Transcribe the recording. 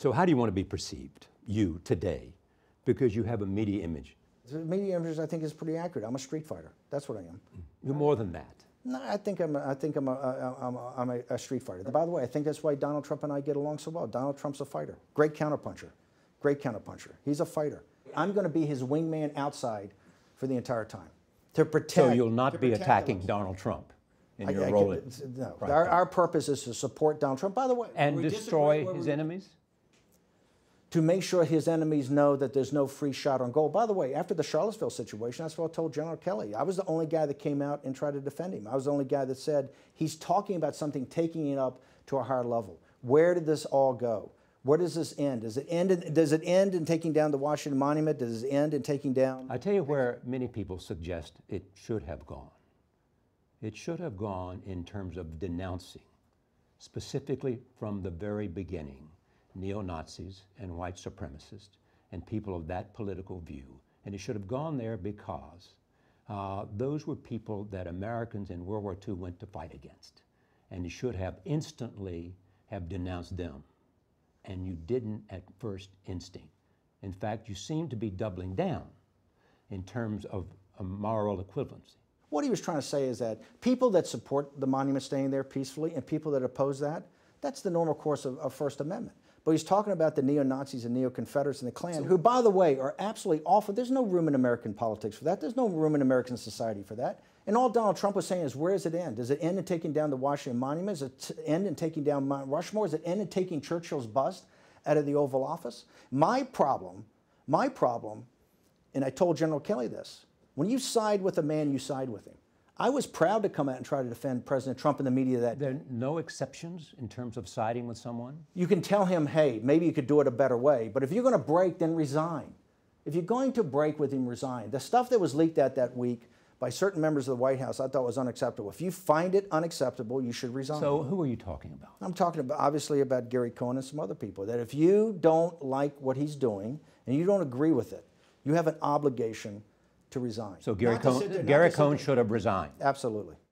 So how do you want to be perceived, you, today? Because you have a media image. The media image, I think, is pretty accurate. I'm a street fighter. That's what I am. You're more than that. No, I think I'm a street fighter. By the way, I think that's why Donald Trump and I get along so well. Donald Trump's a fighter. Great counterpuncher. Great counterpuncher. He's a fighter. I'm going to be his wingman outside for the entire time to protect. So you'll not be attacking Donald Trump in your role? No. Our purpose is to support Donald Trump. By the way, and destroy his enemies? To make sure his enemies know that there's no free shot on goal. By the way, after the Charlottesville situation, that's what I told General Kelly. I was the only guy that came out and tried to defend him. I was the only guy that said, he's talking about something, taking it up to a higher level. Where did this all go? Where does this end? Does it end in taking down the Washington Monument? Does it end in taking down? I tell you where many people suggest it should have gone. It should have gone in terms of denouncing, specifically from the very beginning, neo-Nazis and white supremacists and people of that political view. And it should have gone there because those were people that Americans in World War II went to fight against. And you should have instantly have denounced them. And you didn't at first instinct. In fact, you seem to be doubling down in terms of a moral equivalency. What he was trying to say is that people that support the monument staying there peacefully and people that oppose that, that's the normal course of First Amendment. But he's talking about the neo-Nazis and neo-Confederates and the Klan, who, by the way, are absolutely awful. There's no room in American politics for that. There's no room in American society for that. And all Donald Trump was saying is, where does it end? Does it end in taking down the Washington Monument? Does it end in taking down Mount Rushmore? Does it end in taking Churchill's bust out of the Oval Office? My problem, and I told General Kelly this, when you side with a man, you side with him. I was proud to come out and try to defend President Trump in the media that There are no exceptions in terms of siding with someone? You can tell him, hey, maybe you could do it a better way, but if you're going to break, then resign. If you're going to break with him, resign. The stuff that was leaked out that week by certain members of the White House I thought was unacceptable. If you find it unacceptable, you should resign. So who are you talking about? I'm talking about, obviously, about Gary Cohn and some other people, that if you don't like what he's doing and you don't agree with it, you have an obligation to resign. So Gary Cohn should have resigned. Absolutely.